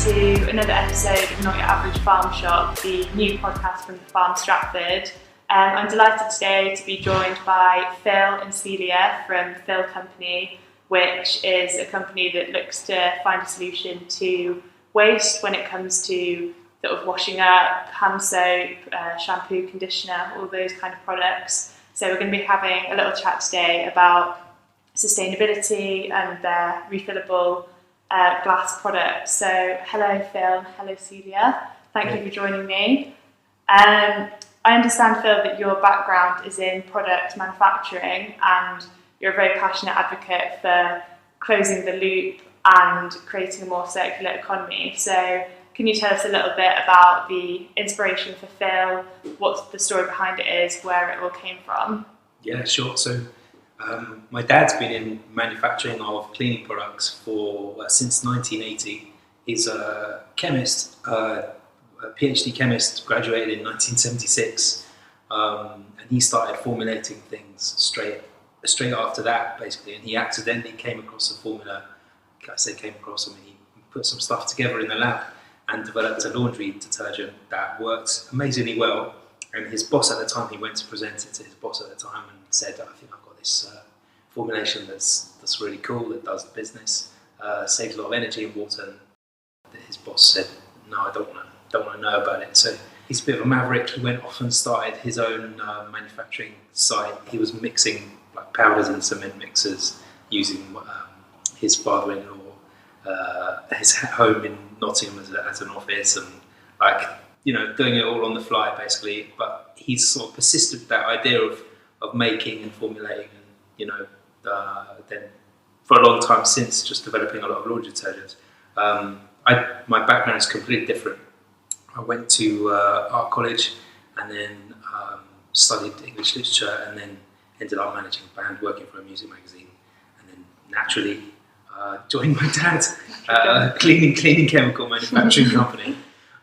to another episode of Not Your Average Farm Shop, the new podcast from the farm Stratford. I'm delighted today to be joined by Phill and Celia from Phill Company, which is a company that looks to find a solution to waste when it comes to sort of washing up, hand soap, shampoo, conditioner, all those kind of products. So we're going to be having a little chat today about sustainability and their refillable glass products. So hello Phill, hello Celia, thank you for joining me. I understand, Phill, that your background is in product manufacturing and you're a very passionate advocate for closing the loop and creating a more circular economy. So can you tell us a little bit about the inspiration for Phill, what the story behind it is, where it all came from? Yeah, sure. So my dad's been in manufacturing of cleaning products for since 1980. He's a chemist, a PhD chemist, graduated in 1976, and he started formulating things straight after that, basically. And he accidentally came across a formula. I say came across. I mean, he put some stuff together in the lab and developed a laundry detergent that worked amazingly well. And his boss at the time, he went to present it to his boss at the time and said, "I think I've got this formulation that's really cool, that does the business, saves a lot of energy and water." And his boss said, "No, I don't want to know about it." So he's a bit of a maverick. He went off and started his own manufacturing site. He was mixing like powders and cement mixers using his father-in-law, his home in Nottingham as an office, and doing it all on the fly basically. But he's sort of persisted with that idea of making and formulating, and then for a long time since, just developing a lot of laundry detergents. My background is completely different. I went to art college and then studied English literature, and then ended up managing a band, working for a music magazine, and then naturally joined my dad, cleaning chemical manufacturing company.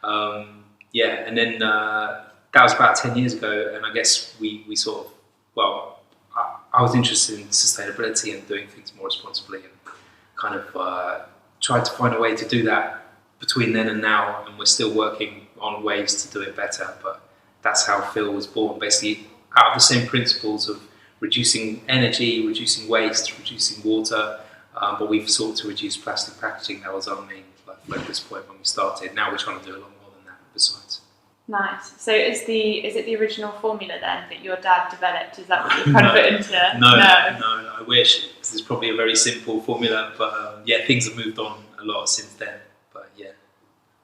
And then that was about 10 years ago, and I guess we sort of, I was interested in sustainability and doing things more responsibly, and kind of tried to find a way to do that between then and now, and we're still working on ways to do it better. But that's how Phill was born, basically out of the same principles of reducing energy, reducing waste, reducing water, but we've sought to reduce plastic packaging. That was our main focus point when we started. Now we're trying to do a lot more than that besides. Nice. So is it the original formula then that your dad developed? Is that what you're kind of put into? No, I wish. This is probably a very simple formula, but things have moved on a lot since then. But yeah.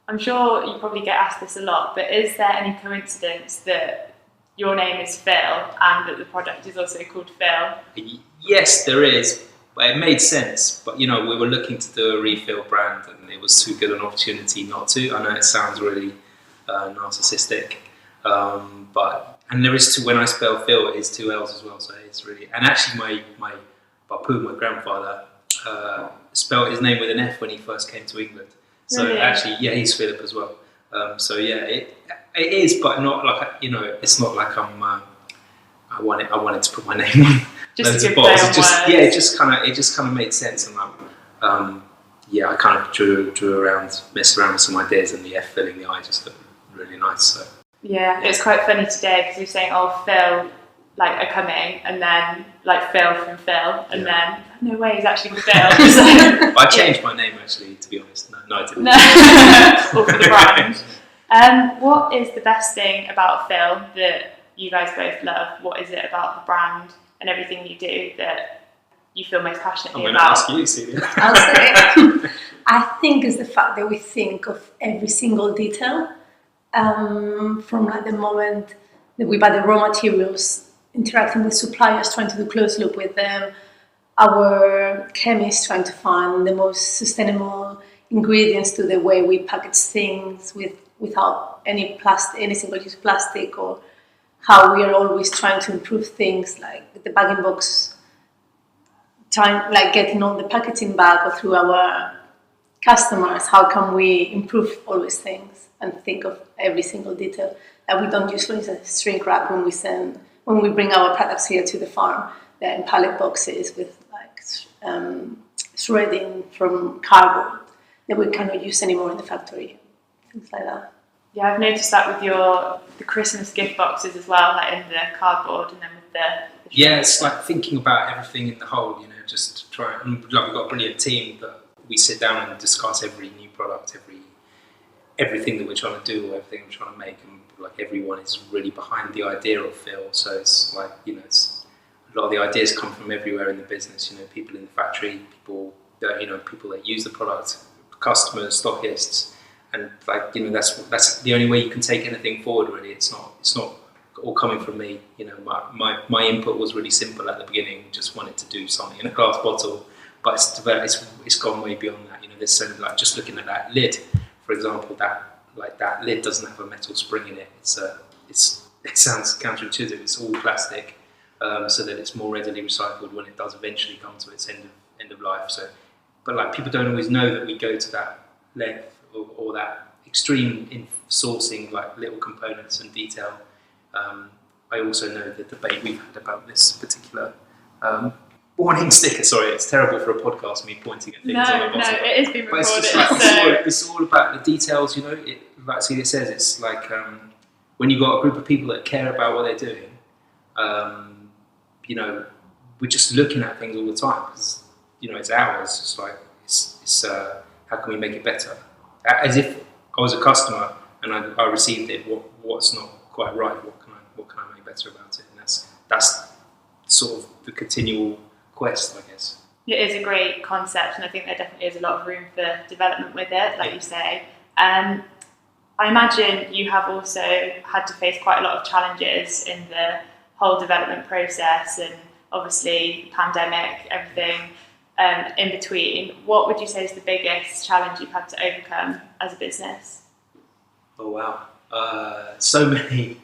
I'm sure you probably get asked this a lot, but is there any coincidence that your name is Phill and that the product is also called Phill? Yes, there is. But it made sense. But we were looking to do a refill brand, and it was too good an opportunity not to. I know it sounds really narcissistic, and there is two. When I spell Phill, it is two L's as well. So it's really, and actually my Bapu, my grandfather, spelled his name with an F when he first came to England. So really? Actually, he's Philip as well. It is, but not like it's not like I wanted to put my name on. Just a good play on words. It just kind of made sense, and I kind of drew around, messed around with some ideas, and the F filling the I just looked really nice. So yeah, it's quite funny today because you're saying, "Oh, Phill, are coming," and then Phill from Phill, and then no way, he's actually called Phill. I changed my name actually, to be honest. No, I didn't. No. All for the brand. What is the best thing about Phill that you guys both love? What is it about the brand and everything you do that you feel most passionately about? I'm going to ask you, Celia. I'll say, I think it's the fact that we think of every single detail, from the moment that we buy the raw materials, interacting with suppliers, trying to do close loop with them, our chemists trying to find the most sustainable ingredients, to the way we package things without any single-use plastic, or how we are always trying to improve things like the bagging box, getting all the packaging back, or through our customers, how can we improve always things and think of every single detail that we don't use. For instance, shrink wrap when we bring our products here to the farm, they're in pallet boxes with shredding from cardboard. that we cannot use anymore in the factory, things like that. Yeah, I've noticed that with the Christmas gift boxes as well, like in the cardboard and then with the yeah, it's like thinking about everything in the whole, just try and we've got a brilliant team that we sit down and discuss every new product, everything that we're trying to do or everything we're trying to make, and like everyone is really behind the idea of Phill. So it's like, it's a lot of the ideas come from everywhere in the business, people in the factory, people that use the product, customers, stockists, and like, that's the only way you can take anything forward really. It's not all coming from me. My input was really simple at the beginning, just wanted to do something in a glass bottle, but it's gone way beyond that. There's so like just looking at that lid, for example, that lid doesn't have a metal spring in it. It sounds counterintuitive. It's all plastic, so that it's more readily recycled when it does eventually come to its end of life. So, but like people don't always know that we go to that length or that extreme in sourcing like little components and detail. I also know the debate we've had about this particular warning sticker. Sorry, it's terrible for a podcast, me pointing at things on the bottom. No, it is being recorded. But it's all about the details, like Celia says, it's like when you've got a group of people that care about what they're doing, we're just looking at things all the time because, it's ours. It's like, it's how can we make it better? As if I was a customer and I received it, what's not quite right? What can I make better about it? And that's sort of the continual quest, I guess. It is a great concept, and I think there definitely is a lot of room for development with it, like you say. I imagine you have also had to face quite a lot of challenges in the whole development process, and obviously pandemic, everything in between. What would you say is the biggest challenge you've had to overcome as a business? Oh wow, so many.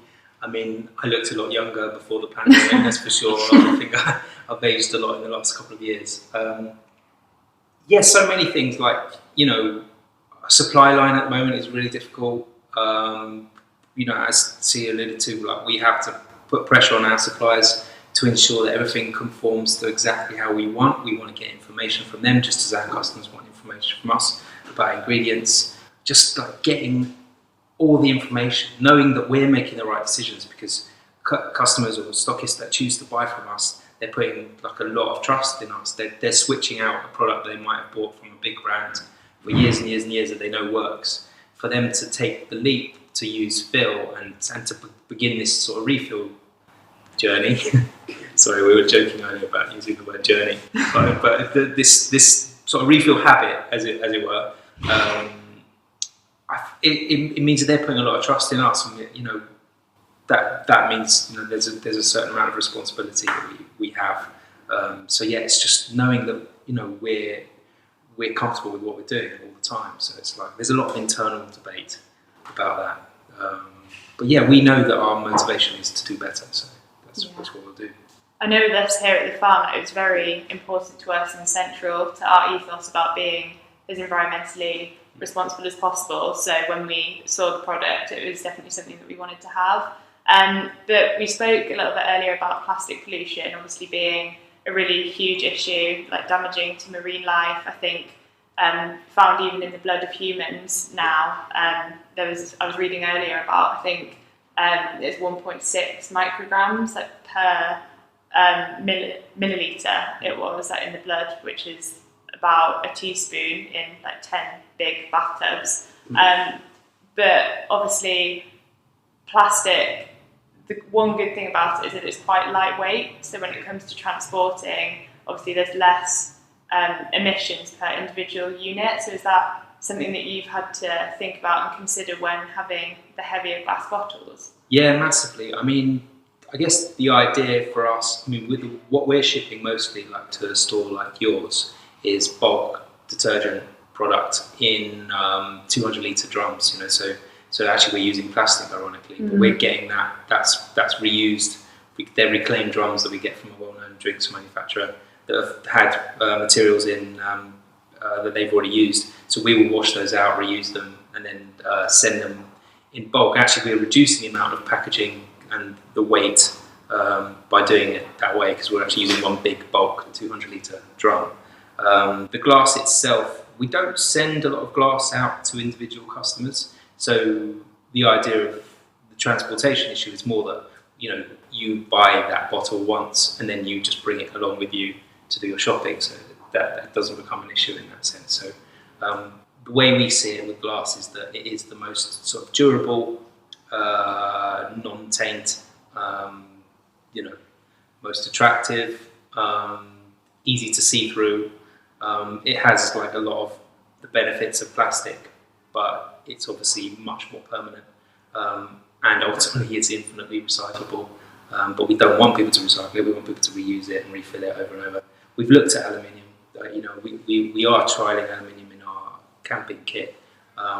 I mean, I looked a lot younger before the pandemic, that's for sure. I think I've aged a lot in the last couple of years. So many things like, supply line at the moment is really difficult. As Cia alluded to, like we have to put pressure on our suppliers to ensure that everything conforms to exactly how we want. We want to get information from them just as our customers want information from us about ingredients. Just like getting all the information, knowing that we're making the right decisions, because customers or stockists that choose to buy from us, they're putting like a lot of trust in us. They're switching out a product they might have bought from a big brand for years and years and years that they know works. For them to take the leap to use Phill and to begin this sort of refill journey. Sorry, we were joking earlier about using the word journey, but this sort of refill habit, as it were. It means that they're putting a lot of trust in us, and that means there's a certain amount of responsibility that we have. It's just knowing that we're comfortable with what we're doing all the time. So it's like there's a lot of internal debate about that. We know that our motivation is to do better. So that's what we'll do. I know this here at the farm, it was very important to us and central to our ethos about being as environmentally responsible as possible. So when we saw the product, it was definitely something that we wanted to have. But we spoke a little bit earlier about plastic pollution, obviously being a really huge issue, like damaging to marine life. I think found even in the blood of humans now. I was reading earlier about, I think it's 1.6 micrograms like per milliliter it was like in the blood, which is about a teaspoon in like 10 big bathtubs. But obviously plastic, the one good thing about it is that it's quite lightweight, so when it comes to transporting, obviously there's less emissions per individual unit. So is that something that you've had to think about and consider when having the heavier glass bottles? Yeah, massively. I mean, I guess the idea for us, with what we're shipping mostly, like to a store like yours, is bulk detergent product in 200 litre drums. So actually we're using plastic, ironically, but we're getting that's reused. They're reclaimed drums that we get from a well-known drinks manufacturer that have had materials in that they've already used. So we will wash those out, reuse them, and then send them in bulk. Actually, we're reducing the amount of packaging and the weight by doing it that way, because we're actually using one big bulk 200 litre drum. The glass itself, We don't send a lot of glass out to individual customers, so the idea of the transportation issue is more that you buy that bottle once and then you just bring it along with you to do your shopping, so that doesn't become an issue in that sense. So the way we see it with glass is that it is the most sort of durable, non-taint, most attractive, easy to see through. It has like a lot of the benefits of plastic, but it's obviously much more permanent, and ultimately it's infinitely recyclable. But we don't want people to recycle it. We want people to reuse it and refill it over and over. We've looked at aluminium. We are trialing aluminium in our camping kit,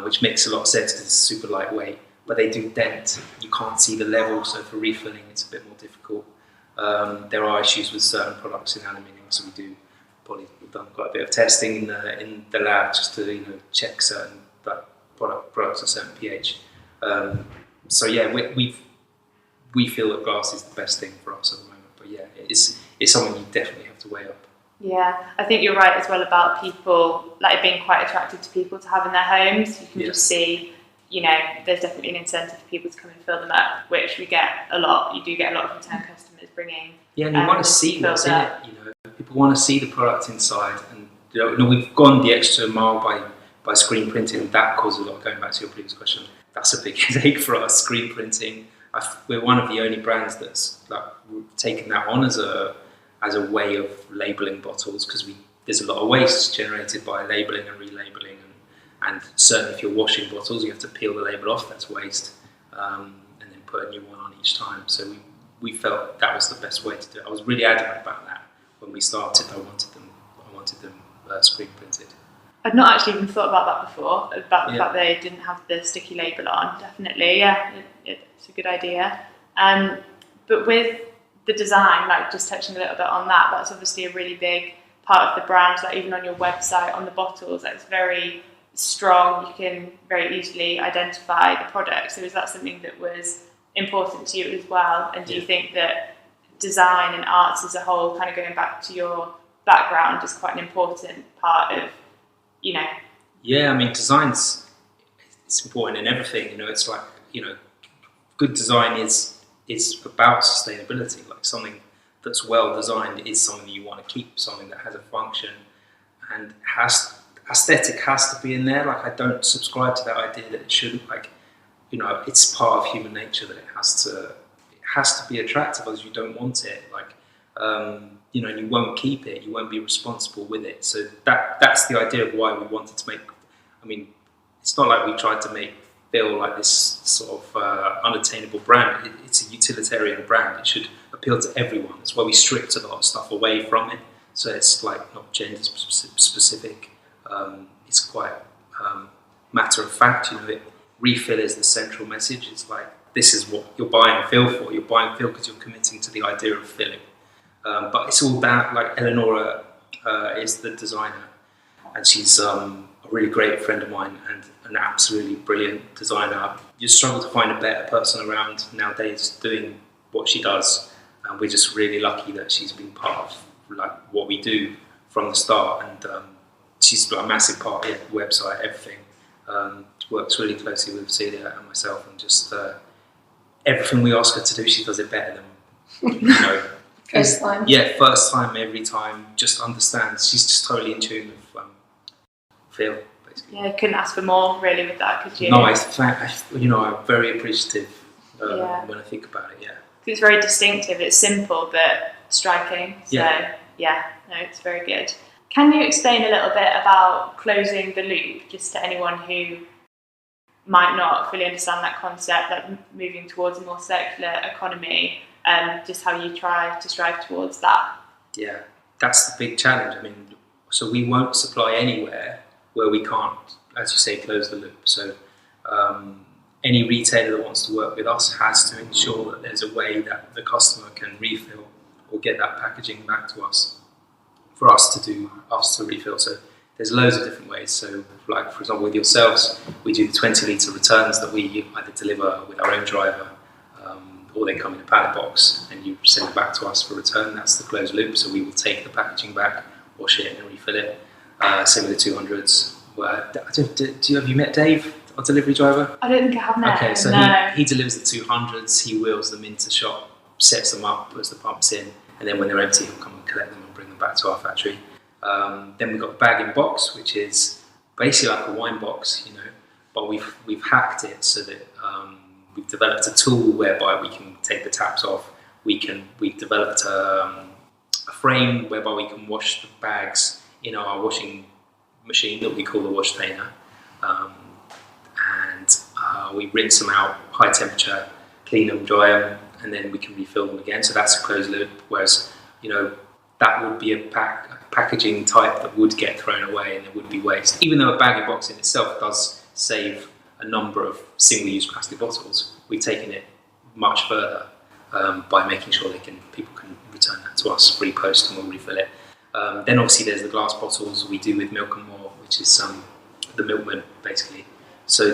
which makes a lot of sense because it's super lightweight. But they do dent. You can't see the level, so for refilling it's a bit more difficult. There are issues with certain products in aluminium, so we've done quite a bit of testing in the lab just to check certain products at certain pH. So yeah, we feel that glass is the best thing for us at the moment. But yeah, it's something you definitely have to weigh up. Yeah, I think you're right as well about people, like it being quite attractive to people to have in their homes. You can just see, there's definitely an incentive for people to come and fill them up, which we get a lot. You do get a lot of return customers bringing. Yeah, and you want to see what's in it. People want to see the product inside, and we've gone the extra mile by screen printing. That causes a lot. Going back to your previous question, that's a big headache for us. Screen printing. We're one of the only brands that's taken that on as a way of labelling bottles, because there's a lot of waste generated by labelling and relabelling, and certainly if you're washing bottles, you have to peel the label off. That's waste, and then put a new one on each time. So we felt that was the best way to do it. I was really adamant about that when we started. I wanted them screen printed. I'd not actually even thought about that before, about the fact they didn't have the sticky label on. Definitely, yeah, it's a good idea. But with the design, just touching a little bit on that, that's obviously a really big part of the brand. Even on your website, on the bottles, it's very strong. You can very easily identify the product. So is that something that was important to you as well? And do you think that design and arts as a whole, kind of going back to your background, is quite an important part of, Yeah, I mean, it's important in everything. It's like, good design is about sustainability. Like something that's well designed is something that you want to keep, something that has a function, and aesthetic has to be in there. I don't subscribe to that idea that it shouldn't. It's part of human nature that it has to be attractive, otherwise you don't want it. And you won't keep it, you won't be responsible with it. So that's the idea of why we wanted to make. I mean, it's not like we tried to make Phill like this sort of unattainable brand. It's a utilitarian brand. It should appeal to everyone. That's why we stripped a lot of stuff away from it. So it's not gender specific. It's quite matter of fact. Refill is the central message. It's this is what you're buying Phill for. You're buying Phill because you're committing to the idea of filling. But it's all about, Eleonora is the designer, and she's a really great friend of mine and an absolutely brilliant designer. You struggle to find a better person around nowadays doing what she does, and we're just really lucky that she's been part of what we do from the start, and she's a massive part of the website, everything. Works really closely with Celia and myself, and just everything we ask her to do, she does it better than First time. Yeah, first time, every time. Just understands. She's just totally in tune with Phill, basically. Yeah, couldn't ask for more really with that, could you? No, I'm very appreciative when I think about it. Yeah, it's very distinctive. It's simple but striking. So it's very good. Can you explain a little bit about closing the loop, just to anyone who might not fully understand that concept, moving towards a more circular economy? Just how you try to strive towards that. Yeah, that's the big challenge. I mean, so we won't supply anywhere where we can't, as you say, close the loop. So any retailer that wants to work with us has to ensure that there's a way that the customer can refill or get that packaging back to us for us to refill. So there's loads of different ways. So for example, with yourselves, we do the 20-litre returns that we either deliver with our own driver, or they come in a pallet box and you send it back to us for return. That's the closed loop. So we will take the packaging back, wash it and refill it. Same with the 200s. Have you met Dave, our delivery driver? I don't think I have met Okay, him, so no. he delivers the 200s, he wheels them into shop, sets them up, puts the pumps in, and then when they're empty, he'll come and collect them and bring them back to our factory. Then we've got the bag in box, which is basically like a wine box, but we've hacked it so that we've developed a tool whereby we can take the taps off. We've developed a frame whereby we can wash the bags in our washing machine that we call the wash tainer, and we rinse them out, high temperature, clean them, dry them, and then we can refill them again. So that's a closed loop. Whereas that would be a packaging type that would get thrown away and there would be waste. Even though a bag in box in itself does save a number of single-use plastic bottles, we've taken it much further by making sure people can return that to us free post and we'll refill it. Then obviously there's the glass bottles we do with Milk and More, which is the milkman basically. So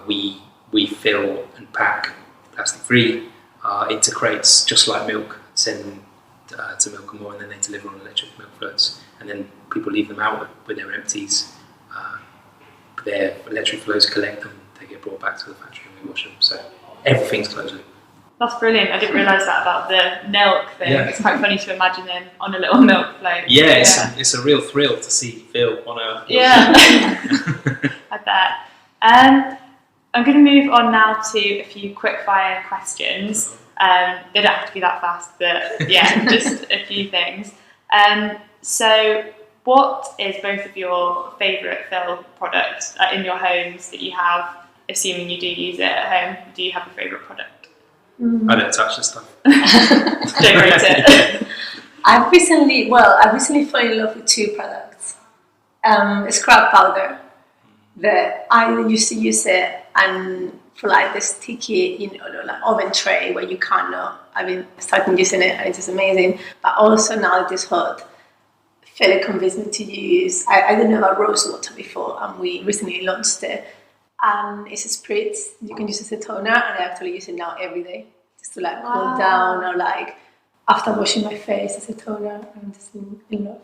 we fill and pack plastic free into crates just like milk, send them to Milk and More, and then they deliver on electric milk floats, and then people leave them out when they're empties. Their electric floats collect them, they get brought back to the factory and we wash them. So everything's closed loop. That's brilliant. I didn't realise that about the milk thing. Yeah. It's quite funny to imagine them on a little milk float. Yeah, it's a real thrill to see Phill on a... Yeah, I bet. I'm going to move on now to a few quick-fire questions. They don't have to be that fast, but yeah, just a few things. So what is both of your favourite Phill products in your homes that you have, assuming you do use it at home? Do you have a favourite product? I don't touch this stuff. Don't rate it. I recently fell in love with two products. Scrub powder. I used to use it and for like the sticky, like oven tray where you cannot. I've been starting using it and it's just amazing. But also now it is hot. Phill convinced me to use. I didn't know about rose water before, and we recently launched it. And it's a spritz. You can use it as a toner, and I actually use it now every day just to like cool down, or like after washing my face as a toner. I'm just in love.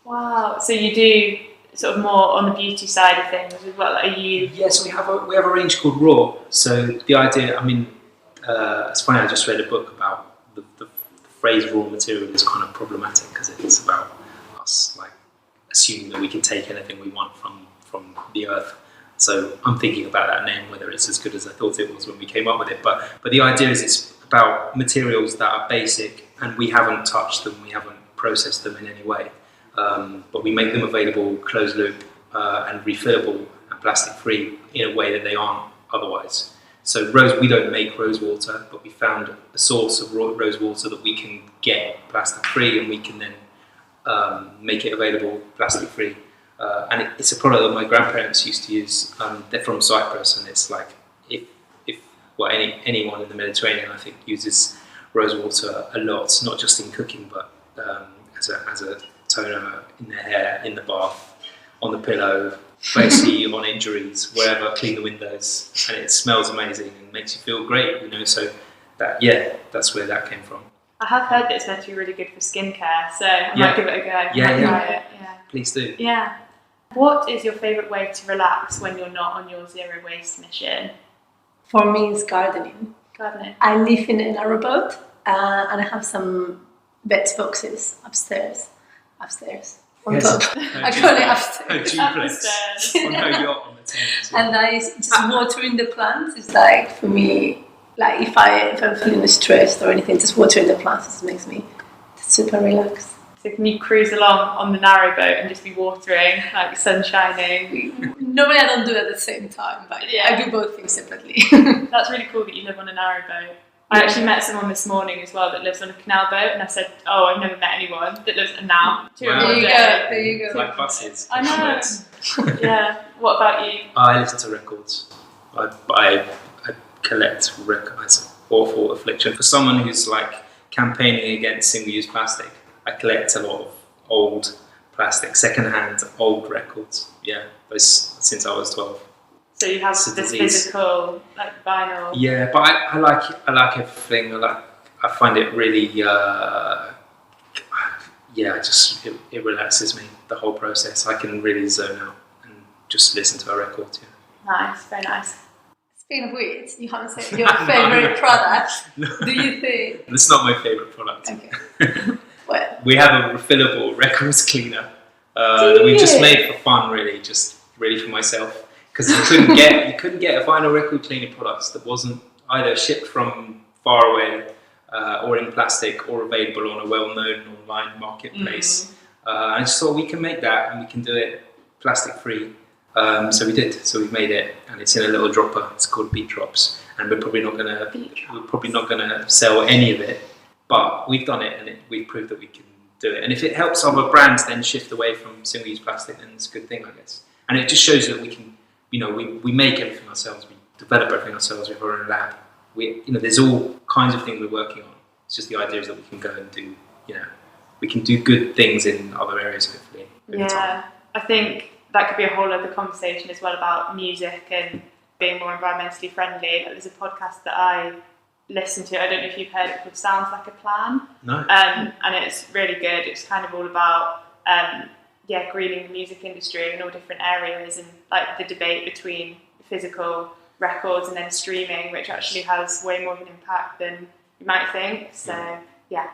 Wow! So you do sort of more on the beauty side of things as well. Are you? Yes, we have a range called Raw. So the idea, it's funny. I just read a book about the phrase raw material is kind of problematic because it's about us like assuming that we can take anything we want from the earth. So I'm thinking about that name, whether it's as good as I thought it was when we came up with it. But the idea is it's about materials that are basic and we haven't touched them, we haven't processed them in any way. But we make them available closed loop and refillable and plastic free in a way that they aren't otherwise. So we don't make rose water, but we found a source of rose water that we can get plastic free and we can then make it available plastic free. And it's a product that my grandparents used to use. They're from Cyprus, and it's like anyone in the Mediterranean, I think, uses rose water a lot, not just in cooking, but as a toner in their hair, in the bath, on the pillow, basically on injuries, wherever, clean the windows, and it smells amazing and makes you feel great, So that's where that came from. I have heard that it's meant to be really good for skincare, so I might give it a go. Try it. Yeah. Please do. Yeah. What is your favourite way to relax when you're not on your zero waste mission? For me, it's gardening. Gardening. I live in a narrow boat, and I have some bed boxes upstairs. On top. I call it upstairs. A duplex. On a yacht on the Thames. And that is just watering the plants. It's like, for me, like if I'm feeling stressed or anything, just watering the plants just makes me super relaxed. So can you cruise along on the narrow boat and just be watering, like sun shining? Normally I don't do it at the same time, but yeah. I do both things separately. That's really cool that you live on a narrow boat. I actually met someone this morning as well that lives on a canal boat, and I said, I've never met anyone that lives now. There you go. Like buses. I know. Yeah. What about you? I listen to records. I collect records. It's an awful affliction. For someone who's like campaigning against single-use plastic, I collect a lot of old plastic, second-hand old records. Yeah, since I was 12. So you have this physical, like vinyl. Yeah, but I like everything. I find it really it relaxes me, the whole process. I can really zone out and just listen to a record. Nice, very nice. Speaking of which, you haven't said your favourite product. No. Do you think? It's not my favourite product. Okay. Well, We have a refillable records cleaner that we just made for fun, really, just really for myself, because you couldn't get a vinyl record cleaner product that wasn't either shipped from far away or in plastic or available on a well-known online marketplace. I just thought we can make that and we can do it plastic-free. So we did. So we've made it, and it's in a little dropper. It's called Beat Drops, and we're probably not gonna sell any of it. But we've done it, and we've proved that we can do it. And if it helps other brands then shift away from single-use plastic, then it's a good thing, I guess. And it just shows that we can, we make everything ourselves. We develop everything ourselves. We have our own lab. There's all kinds of things we're working on. It's just the idea is that we can go and do, we can do good things in other areas, hopefully. Yeah, I think that could be a whole other conversation as well about music and being more environmentally friendly. There's a podcast that I listen to, I don't know if you've heard it, called Sounds Like a Plan. No. And it's really good. It's kind of all about greening the music industry in all different areas, and like the debate between physical records and then streaming, which actually has way more of an impact than you might think. So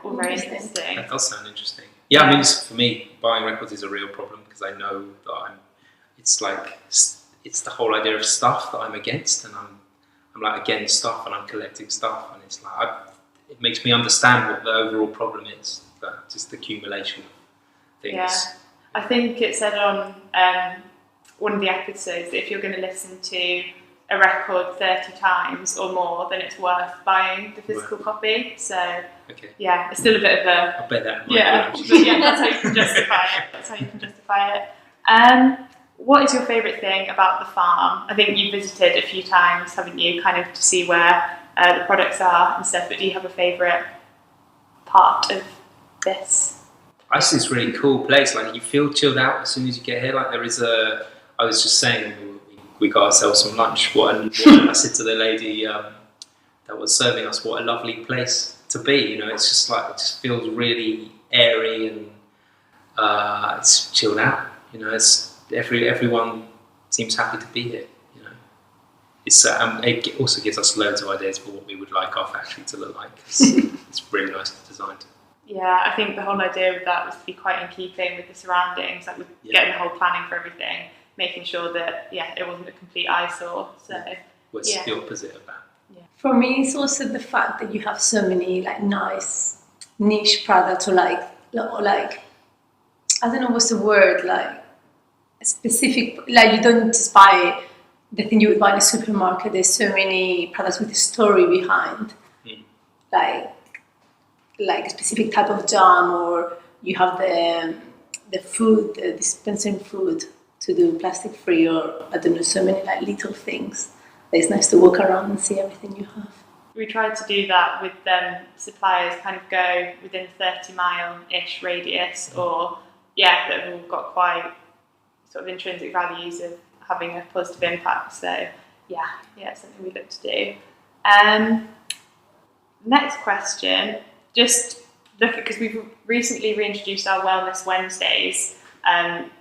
all very interesting. That does sound interesting. Yeah, I mean, for me, buying records is a real problem because I know that it's the whole idea of stuff that I'm against, and I'm like against stuff, and I'm collecting stuff, and it's like it makes me understand what the overall problem is, that just the accumulation of things. Yeah, I think it said on one of the episodes that if you're going to listen to a record 30 times or more, then it's worth buying the physical copy. So it's still a bit of a... I bet that. That's how you can justify it. What is your favourite thing about the farm? I think you've visited a few times, haven't you, kind of to see where the products are and stuff, but do you have a favourite part of this? I see it's a really cool place. Like, you feel chilled out as soon as you get here. Like, I was just saying, we got ourselves some lunch. I said to the lady that was serving us, what a lovely place to be. It's just like, it just feels really airy, and it's chilled out. It's everyone seems happy to be here. It also gives us loads of ideas for what we would like our factory to look like. It's really nicely designed. Yeah, I think the whole idea of that was to be quite in keeping with the surroundings, like with getting the whole planning for everything, making sure that it wasn't a complete eyesore. So what's the opposite of that? Yeah. For me, it's also the fact that you have so many like nice niche products, or like I don't know what's the word, like specific. Like, you don't just buy the thing you would buy in a supermarket. There's so many products with a story behind, like a specific type of jam, or you have the food, the dispensing food to do plastic free, or I don't know, so many like little things. It's nice to walk around and see everything you have. We tried to do that with suppliers, kind of go within 30-mile-ish radius, or that have all got quite sort of intrinsic values of having a positive impact. So it's something we look to do. Next question, just look at, because we've recently reintroduced our Wellness Wednesdays,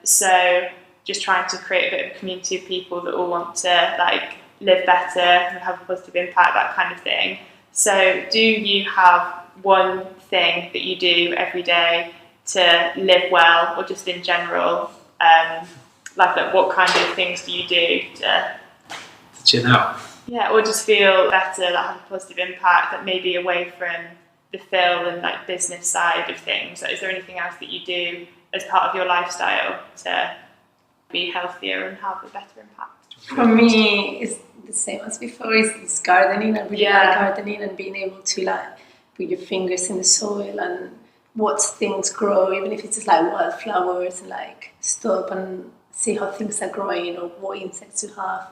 so just trying to create a bit of a community of people that all want to like live better and have a positive impact, that kind of thing. So do you have one thing that you do every day to live well, or just in general, like what kind of things do you do to chill out? Yeah, or just feel better, that have a positive impact, that maybe away from the Phill and like business side of things. Like, is there anything else that you do as part of your lifestyle to be healthier and have a better impact? For me, it's the same as before. It's gardening. I really like gardening, and being able to like put your fingers in the soil and watch things grow, even if it's just like wildflowers, and like stop and see how things are growing or what insects you have.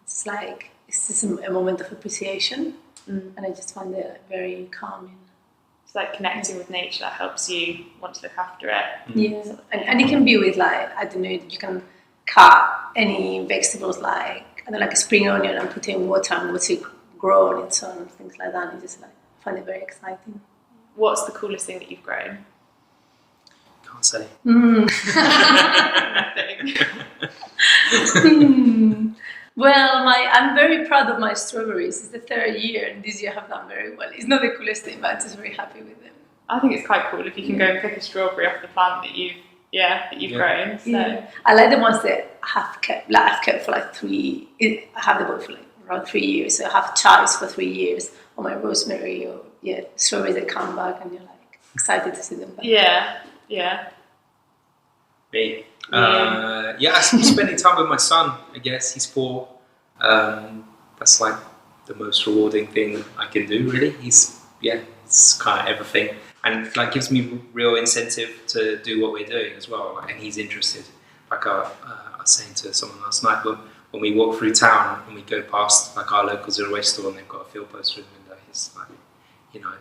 It's just a moment of appreciation, and I just find it very calming. It's like connecting with nature that helps you want to look after it. Yeah, and it can be with like, I don't know, you can cut any vegetables like a spring onion and put it in water and watch it grow on its own, things like that. And just like find it very exciting. What's the coolest thing that you've grown? Can't say. Well, I'm very proud of my strawberries. It's the third year, and this year I have done very well. It's not the coolest thing, but I'm just very happy with them. I think it's quite cool if you can go and pick a strawberry off the plant that you've grown. So. Yeah. I like the ones that I've kept for like 3. I have the both for like around 3 years. So I have chives for 3 years, or my rosemary, or strawberries that come back, and you're like excited to see them back. Yeah. Me. I'm spending time with my son. I guess he's 4. That's like the most rewarding thing I can do. Really, it's kind of everything, and like gives me real incentive to do what we're doing as well. Like, and he's interested. Like I was saying to someone last night, when we walk through town and we go past like our local zero waste store and they've got a Phill poster in the window, he's like,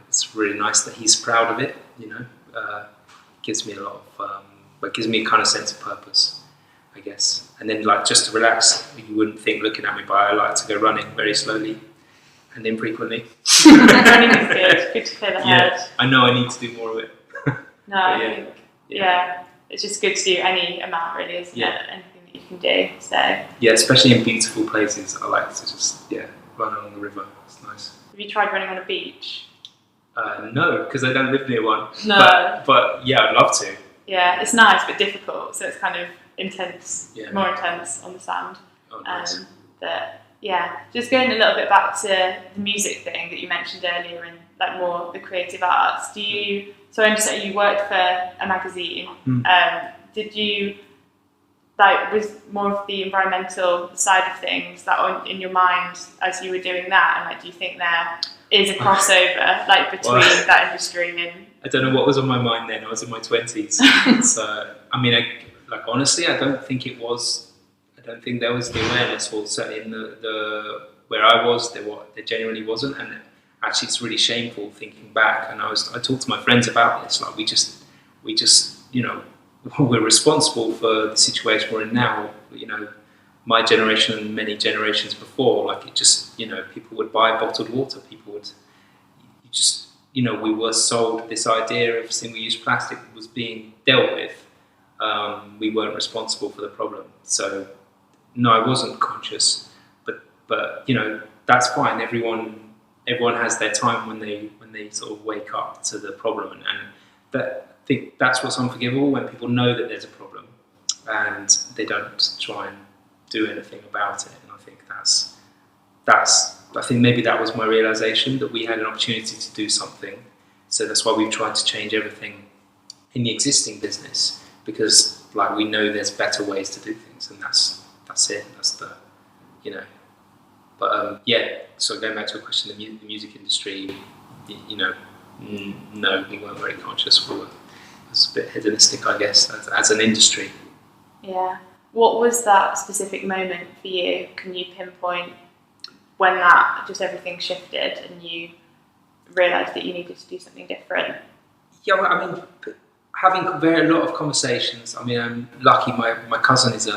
it's really nice that he's proud of it. Gives me a lot of. But gives me a kind of sense of purpose, I guess. And then like just to relax, you wouldn't think looking at me, but I like to go running very slowly and infrequently. Running is good to clear the head. Yeah, I know I need to do more of it. No, I think it's just good to do any amount really, isn't it? Anything that you can do. So yeah, especially in beautiful places, I like to just run along the river. It's nice. Have you tried running on a beach? No, because I don't live near one. No. But yeah, I'd love to. Yeah, it's nice but difficult, so it's kind of intense, more intense on the sand. Oh, nice. Just going a little bit back to the music thing that you mentioned earlier and like more the creative arts. So I understand you worked for a magazine. Did you was more of the environmental side of things that in your mind as you were doing that, and like do you think there is a crossover like between that industry and? I don't know what was on my mind then. I was in my 20s. So, I mean, honestly, I don't think it was. I don't think there was the awareness, or certainly in the where I was, there genuinely wasn't. And actually, it's really shameful thinking back. And I talked to my friends about this. Like, we just, we're responsible for the situation we're in now. My generation and many generations before, like it just, people would buy bottled water. People would, we were sold this idea of single-use plastic was being dealt with. We weren't responsible for the problem. So, no, I wasn't conscious. But that's fine. Everyone has their time when they sort of wake up to the problem, and I think that's what's unforgivable, when people know that there's a problem and they don't try and do anything about it. And I think I think maybe that was my realization, that we had an opportunity to do something. So that's why we've tried to change everything in the existing business, because like we know there's better ways to do things, and that's it. That's the, But so going back to a question, the music industry, no, we weren't very conscious. It was a bit hedonistic, I guess, as an industry. Yeah. What was that specific moment for you? Can you pinpoint when that just everything shifted and you realised that you needed to do something different? Yeah, well, I mean, having a lot of conversations. I mean, I'm lucky. My cousin is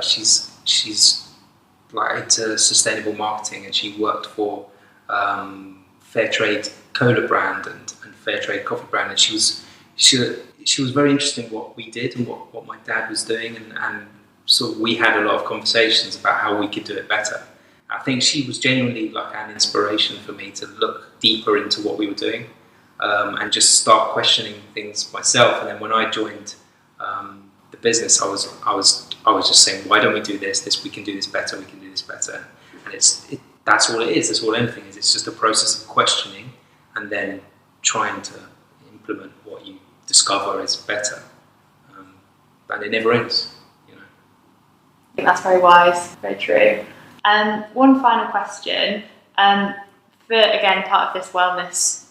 she's like into sustainable marketing, and she worked for fair trade cola brand and fair trade coffee brand, and she was very interested in what we did and what my dad was doing, and so we had a lot of conversations about how we could do it better. I think she was genuinely like an inspiration for me to look deeper into what we were doing, and just start questioning things myself. And then when I joined the business, I was just saying, why don't we do this? We can do this better. We can do this better. And that's all it is. That's all anything is. It's just a process of questioning and then trying to implement what you discover is better. And it never ends. I think that's very wise. Very true. One final question, for again part of this wellness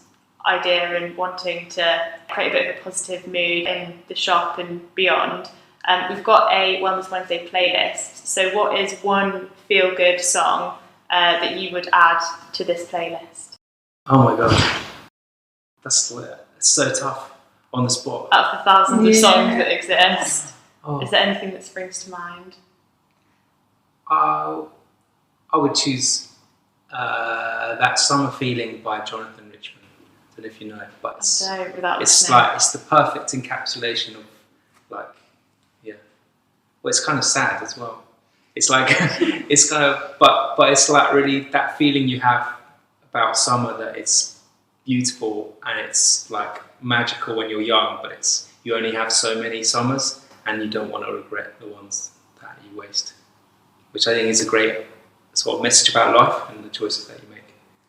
idea and wanting to create a bit of a positive mood in the shop and beyond, we've got a Wellness Wednesday playlist. So what is one feel-good song that you would add to this playlist? Oh my god, that's so tough on the spot. Out of the thousands of songs that exist, is there anything that springs to mind? I would choose That Summer Feeling by Jonathan Richman. don't know if you know, but Without it's listening. like it's the perfect encapsulation of like, yeah. Well, it's kind of sad as well. It's like it's kind of, but it's like really that feeling you have about summer, that it's beautiful and it's like magical when you're young, but it's you only have so many summers and you don't want to regret the ones that you waste, which I think is a great sort of message about life and the choices that you make.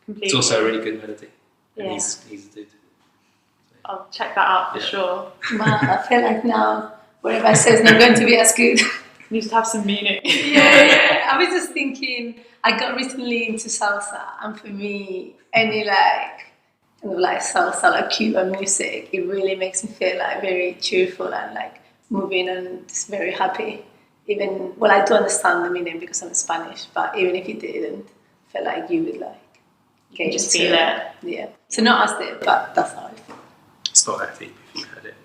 Completely. It's also a really good melody, and Yeah. he's a dude. I'll check that out for Yeah. sure. Wow, I feel like now whatever I say is not going to be as good. Needs to have some meaning. Yeah. I was just thinking, I got recently into salsa, and for me, any kind of salsa, like Cuban music, it really makes me feel like very cheerful and like moving and just very happy. Even, well, I do understand the meaning because I'm Spanish, but even if you didn't, I feel like you would get just into feel it. Yeah. So not as deep, but that's how I feel. It's not that deep if you heard it.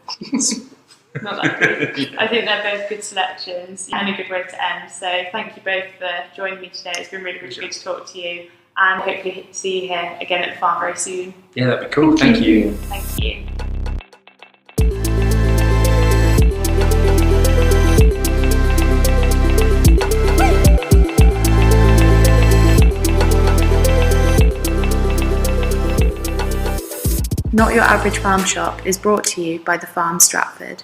Not that good. I think they're both good selections and a good way to end. So thank you both for joining me today. It's been really, really good to talk to you, and hopefully see you here again at the farm very soon. Yeah, that'd be cool. Thank you. Thank you. Not Your Average Farm Shop is brought to you by the Farm Stratford.